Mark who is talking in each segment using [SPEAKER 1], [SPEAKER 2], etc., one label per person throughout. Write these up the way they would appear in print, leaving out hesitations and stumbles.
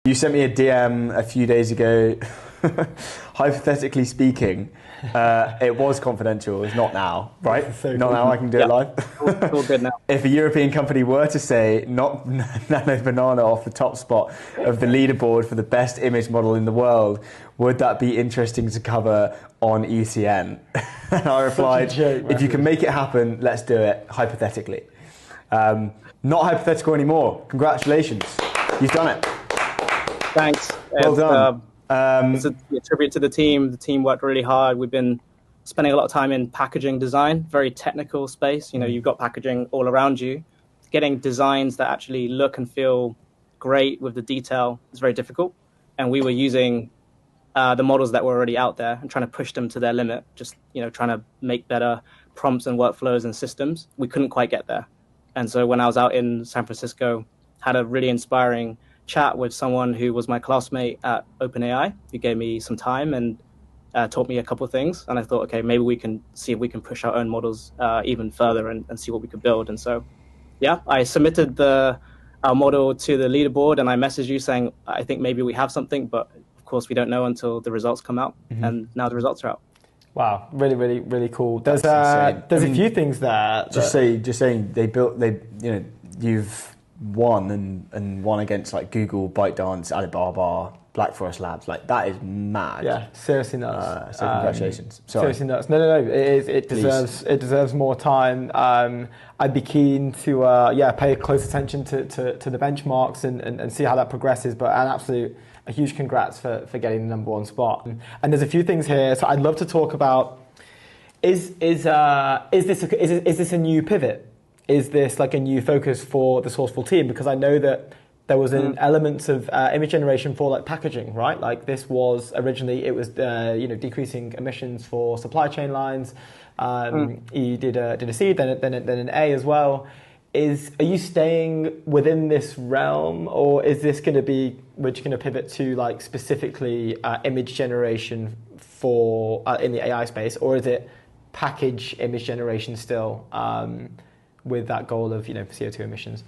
[SPEAKER 1] You sent me a DM a few days ago. Hypothetically speaking, it was confidential. It's not now, right?
[SPEAKER 2] So
[SPEAKER 1] not
[SPEAKER 2] cool.
[SPEAKER 1] now. I can do it live.
[SPEAKER 3] It's all good now.
[SPEAKER 1] If a European company were to say not Nano Banana off the top spot of the leaderboard for the best image model in the world, would that be interesting to cover on ECN? And I replied, if you can make it happen, let's do it, hypothetically. Not hypothetical anymore. Congratulations. You've done it.
[SPEAKER 3] Thanks.
[SPEAKER 1] Well done.
[SPEAKER 3] It's a tribute to the team. The team worked really hard. We've been spending a lot of time in packaging design, very technical space. You know, you've got packaging all around you. Getting designs that actually look and feel great with the detail is very difficult. And we were using the models that were already out there and trying to push them to their limit, just, you know, trying to make better prompts and workflows and systems. We couldn't quite get there. And so when I was out in San Francisco, had a really inspiring chat with someone who was my classmate at OpenAI, who gave me some time and taught me a couple of things. And I thought, okay, maybe we can see if we can push our own models even further and see what we could build. And so, yeah, I submitted our model to the leaderboard and I messaged you saying, I think maybe we have something, but of course we don't know until the results come out. Mm-hmm. And now the results are out.
[SPEAKER 2] Wow, really, really, really cool. There's a few things there.
[SPEAKER 1] Just saying you've won and won against like Google, ByteDance, Alibaba, Black Forest Labs. Like that is mad.
[SPEAKER 2] Yeah, seriously nuts.
[SPEAKER 1] So congratulations.
[SPEAKER 2] Seriously nuts. No. It deserves more time. I'd be keen to pay close attention to the benchmarks and see how that progresses. But a huge congrats for getting the #1 spot. And there's a few things here. So I'd love to talk about is this a new pivot? Is this like a new focus for the Sourceful team? Because I know that there was an element of image generation for like packaging, right? Like this was originally decreasing emissions for supply chain lines. You did a C, then an A as well. Are you staying within this realm, or is this going to be we're just going to pivot to like specifically image generation for in the AI space, or is it package image generation still? With that goal of CO2 emissions?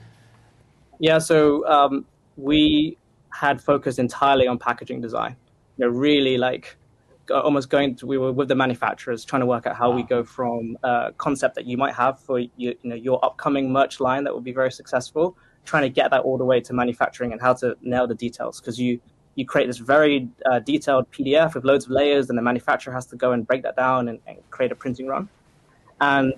[SPEAKER 3] Yeah, so we had focused entirely on packaging design. Really like we were with the manufacturers trying to work out how we go from a concept that you might have for your upcoming merch line that would be very successful, trying to get that all the way to manufacturing and how to nail the details, because you create this very detailed PDF with loads of layers, and the manufacturer has to go and break that down and create a printing run. And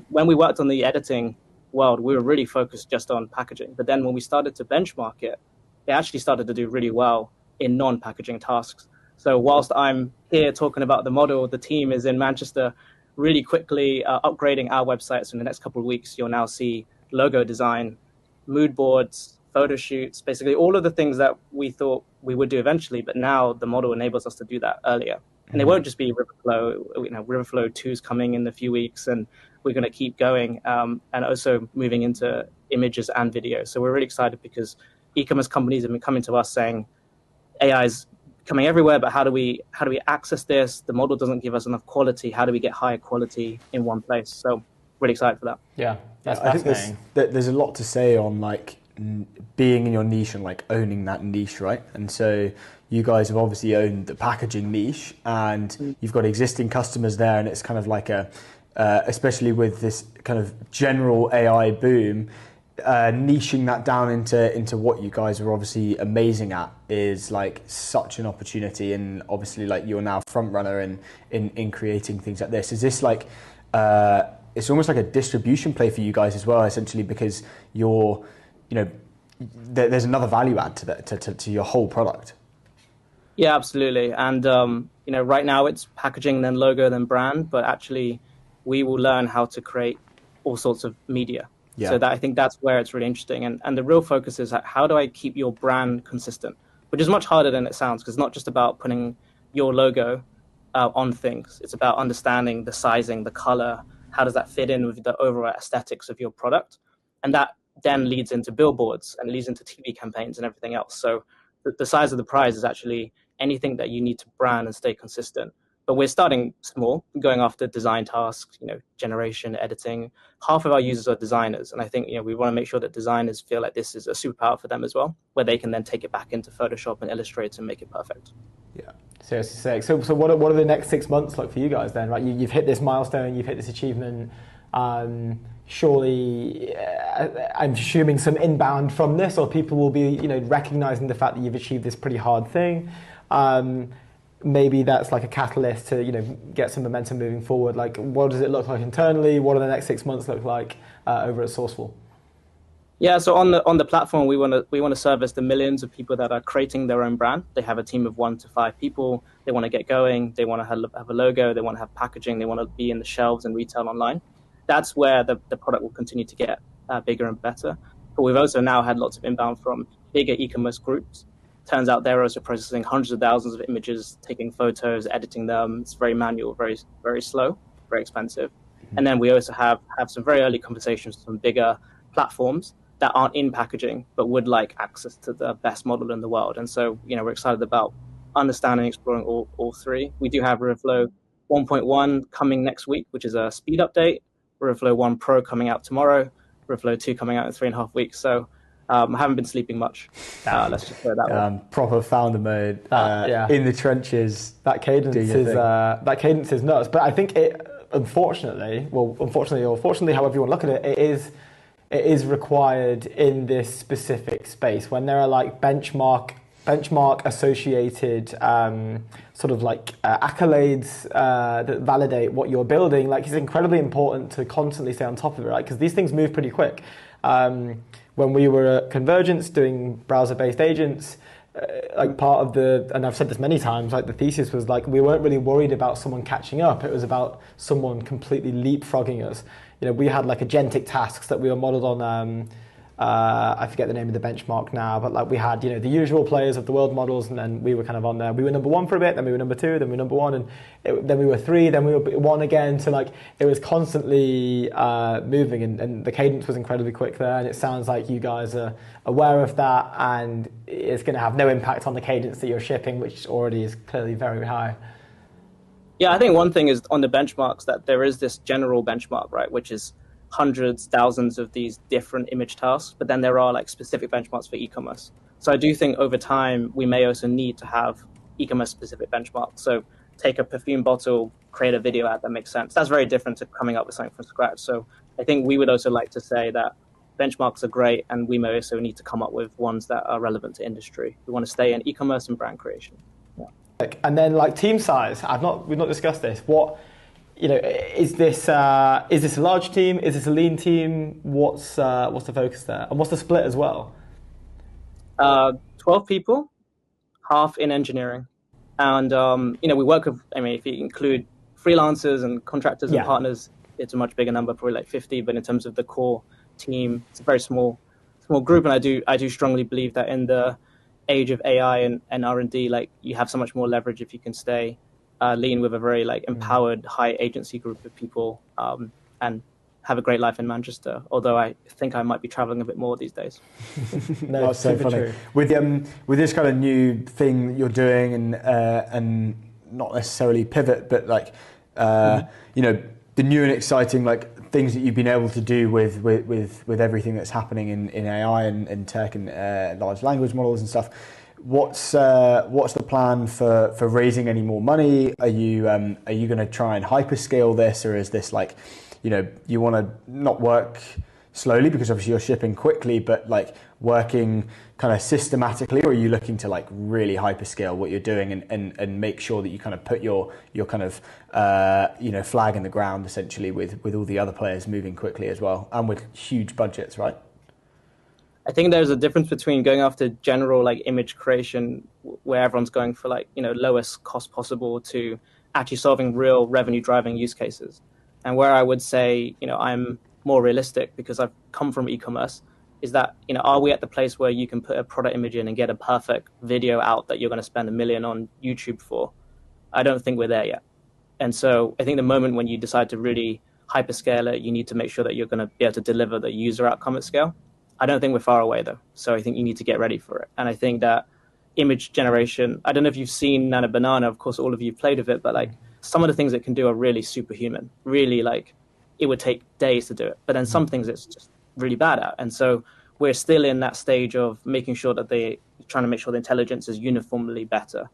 [SPEAKER 3] when we worked on the editing world, we were really focused just on packaging. But then when we started to benchmark it, it actually started to do really well in non-packaging tasks. So whilst I'm here talking about the model, the team is in Manchester really quickly upgrading our website. So in the next couple of weeks, you'll now see logo design, mood boards, photo shoots, basically all of the things that we thought we would do eventually. But now the model enables us to do that earlier. And it won't just be Riverflow. Riverflow 2 is coming in a few weeks, and we're going to keep going, and also moving into images and video. So we're really excited because e-commerce companies have been coming to us saying AI is coming everywhere, but how do we access this? The model doesn't give us enough quality. How do we get higher quality in one place? So really excited for that.
[SPEAKER 2] Yeah, that's
[SPEAKER 1] fascinating. I think there's a lot to say on like being in your niche and like owning that niche, right? And so you guys have obviously owned the packaging niche, and you've got existing customers there, and it's kind of like especially with this kind of general AI boom, niching that down into what you guys are obviously amazing at is like such an opportunity. And obviously like you're now front runner in creating things like this. Is this like it's almost like a distribution play for you guys as well, essentially, because there's another value add to your whole product?
[SPEAKER 3] Yeah, absolutely. And right now it's packaging, then logo, then brand, but actually we will learn how to create all sorts of media. Yeah. So I think that's where it's really interesting. And the real focus is how do I keep your brand consistent, which is much harder than it sounds, because it's not just about putting your logo on things. It's about understanding the sizing, the color, how does that fit in with the overall aesthetics of your product? And that then leads into billboards and leads into TV campaigns and everything else. So the size of the prize is actually anything that you need to brand and stay consistent. But we're starting small, going after design tasks, generation, editing. Half of our users are designers, and I think we want to make sure that designers feel like this is a superpower for them as well, where they can then take it back into Photoshop and Illustrator and make it perfect.
[SPEAKER 2] Yeah, seriously sick. So what are the next 6 months like for you guys then? Right, you've hit this milestone, you've hit this achievement. Surely, I'm assuming some inbound from this, or people will be recognizing the fact that you've achieved this pretty hard thing. Maybe that's like a catalyst to get some momentum moving forward. Like, what does it look like internally? What do the next 6 months look like over at Sourceful?
[SPEAKER 3] Yeah, so on the platform, we want to service the millions of people that are creating their own brand. They have a team of 1 to 5 people. They want to get going. They want to have a logo. They want to have packaging. They want to be in the shelves and retail online. That's where the product will continue to get bigger and better. But we've also now had lots of inbound from bigger e-commerce groups. Turns out they're also processing hundreds of thousands of images, taking photos, editing them. It's very manual, very, very slow, very expensive. And then we also have some very early conversations with some bigger platforms that aren't in packaging, but would like access to the best model in the world. And so, we're excited about understanding, exploring all 3. We do have Riverflow 1.1 coming next week, which is a speed update. Riverflow 1 Pro coming out tomorrow. Riverflow 2 coming out in 3.5 weeks. So I haven't been sleeping much. Let's just put it that way.
[SPEAKER 1] Proper founder mode in the trenches.
[SPEAKER 2] That cadence is nuts. But I think unfortunately, or fortunately, however you want to look at it, it is required in this specific space when there are like benchmark associated sort of like accolades that validate what you're building. Like, it's incredibly important to constantly stay on top of it, right? Because these things move pretty quick. When we were at Convergence doing browser-based agents, like part of and I've said this many times, like the thesis was like we weren't really worried about someone catching up. It was about someone completely leapfrogging us. We had like agentic tasks that we were modeled on. I forget the name of the benchmark now, but like we had, the usual players of the world models, and then we were kind of on there. We were number 1 for a bit, then we were number 2, then we were number 1, and then we were 3, then we were 1 again. So like it was constantly moving, and the cadence was incredibly quick there. And it sounds like you guys are aware of that, and it's going to have no impact on the cadence that you're shipping, which already is clearly very high.
[SPEAKER 3] Yeah, I think one thing is on the benchmarks that there is this general benchmark, right, which is hundreds, thousands of these different image tasks, but then there are like specific benchmarks for e-commerce. So I do think over time, we may also need to have e-commerce specific benchmarks. So take a perfume bottle, create a video ad that makes sense. That's very different to coming up with something from scratch. So I think we would also like to say that benchmarks are great, and we may also need to come up with ones that are relevant to industry. We want to stay in e-commerce and brand creation. Yeah.
[SPEAKER 2] And then like team size, we've not discussed this. What, is this a large team? Is this a lean team? What's the focus there, and what's the split as well?
[SPEAKER 3] 12 people, half in engineering, and we work with. I mean, if you include freelancers and contractors and partners, it's a much bigger number, probably like 50. But in terms of the core team, it's a very small group, and I do strongly believe that in the age of AI and R&D, like you have so much more leverage if you can stay lean with a very like empowered high agency group of people and have a great life in Manchester. Although I think I might be traveling a bit more these days.
[SPEAKER 1] No, that's so funny. True. With this kind of new thing that you're doing and not necessarily pivot, but like the new and exciting like things that you've been able to do with everything that's happening in AI and tech and large language models and stuff. What's the plan for raising any more money? Are you going to try and hyperscale this, or is this like, you want to not work slowly because obviously you're shipping quickly, but like working kind of systematically, or are you looking to like really hyperscale what you're doing and make sure that you kind of put your kind of flag in the ground essentially with all the other players moving quickly as well and with huge budgets, right?
[SPEAKER 3] I think there's a difference between going after general like image creation where everyone's going for like, lowest cost possible to actually solving real revenue driving use cases. And where I would say, I'm more realistic because I've come from e-commerce is that, are we at the place where you can put a product image in and get a perfect video out that you're going to spend $1 million on YouTube for? I don't think we're there yet. And so I think the moment when you decide to really hyperscale it, you need to make sure that you're going to be able to deliver the user outcome at scale. I don't think we're far away though. So I think you need to get ready for it. And I think that image generation, I don't know if you've seen Nana Banana, of course, all of you played with it, but like some of the things it can do are really superhuman, really like it would take days to do it. But then some things it's just really bad at. And so we're still in that stage of making sure that trying to make sure the intelligence is uniformly better.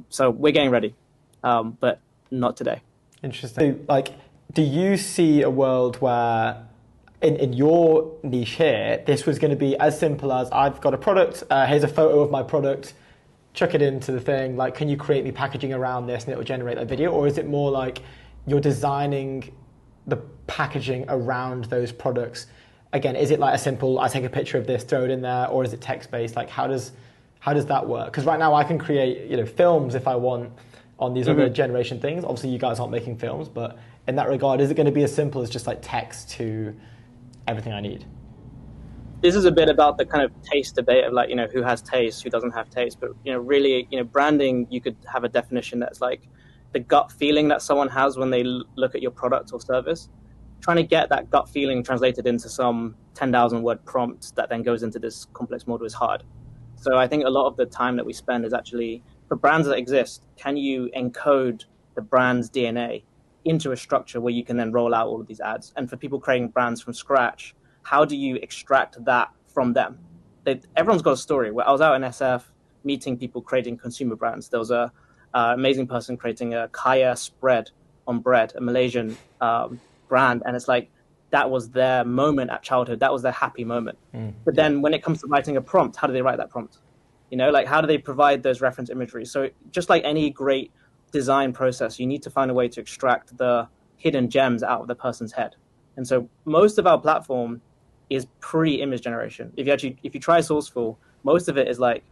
[SPEAKER 3] So we're getting ready, but not today.
[SPEAKER 2] Interesting. So, like, do you see a world where in your niche here, this was going to be as simple as I've got a product, here's a photo of my product, chuck it into the thing, like, can you create me packaging around this and it will generate a video? Or is it more like you're designing the packaging around those products? Again, is it like a simple, I take a picture of this, throw it in there, or is it text-based? Like, how does that work? Because right now I can create, films if I want on these other generation things. Obviously, you guys aren't making films, but in that regard, is it going to be as simple as just like text to everything I need?
[SPEAKER 3] This is a bit about the kind of taste debate of like, who has taste, who doesn't have taste. But, really, branding, you could have a definition that's like the gut feeling that someone has when they look at your product or service. Trying to get that gut feeling translated into some 10,000 word prompt that then goes into this complex model is hard. So I think a lot of the time that we spend is actually, for brands that exist, can you encode the brand's DNA into a structure where you can then roll out all of these ads? And for people creating brands from scratch, how do you extract that from them? Everyone's got a story. I was out in SF meeting people creating consumer brands. There was a amazing person creating a kaya spread on bread, a Malaysian brand, and it's like that was their moment at childhood. That was their happy moment. But then when it comes to writing a prompt, how do they write that prompt? Like how do they provide those reference imagery? So just like any great design process, you need to find a way to extract the hidden gems out of the person's head. And so most of our platform is pre-image generation. If you try Sourceful, most of it is like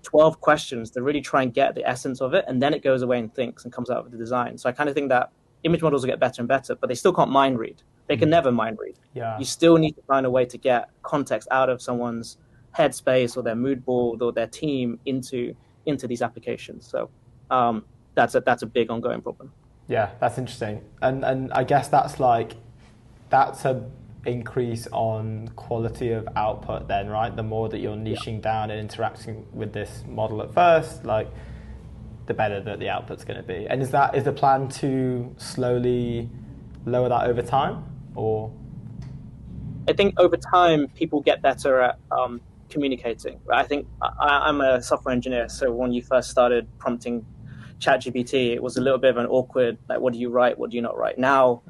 [SPEAKER 3] 12 questions to really try and get the essence of it, and then it goes away and thinks and comes out with the design. So I kind of think that image models will get better and better, but they still can't mind read. They can never mind read. Yeah. You still need to find a way to get context out of someone's headspace or their mood board or their team into these applications. So that's a big ongoing problem.
[SPEAKER 2] Yeah, that's interesting. And I guess that's a increase on quality of output then, right? The more that you're niching down and interacting with this model at first, like the better that the output's going to be. And is the plan to slowly lower that over time, or?
[SPEAKER 3] I think over time people get better at communicating. I think I'm a software engineer, so when you first started prompting ChatGPT, it was a little bit of an awkward, like, what do you write, what do you not write? Now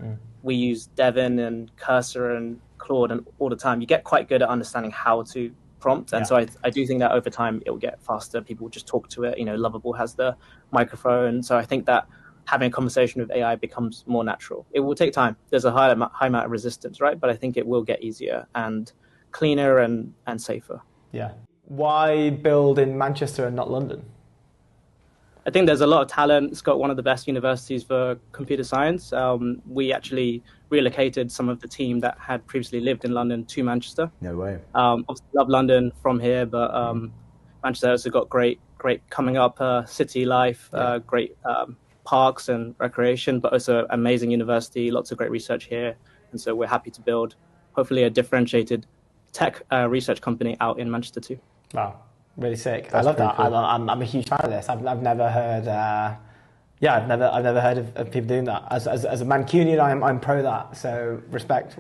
[SPEAKER 3] we use Devin and Cursor and Claude and all the time. You get quite good at understanding how to prompt, and so I do think that over time it will get faster. People will just talk to it. Lovable has the microphone, so I think that having a conversation with AI becomes more natural. It will take time. There's a high amount of resistance, right? But I think it will get easier and cleaner and safer.
[SPEAKER 2] Yeah. Why build in Manchester and not London?
[SPEAKER 3] I think there's a lot of talent. It's got one of the best universities for computer science. We actually relocated some of the team that had previously lived in London to Manchester.
[SPEAKER 1] No way.
[SPEAKER 3] Obviously love London from here, but Manchester also got great coming up city life, great parks and recreation, but also amazing university, lots of great research here. And so we're happy to build, hopefully, a differentiated tech research company out in Manchester too.
[SPEAKER 2] Wow. Really sick. I love that. Cool. I'm a huge fan of this. I've never heard. I've never heard of people doing that. As a Mancunian, I'm pro that. So respect.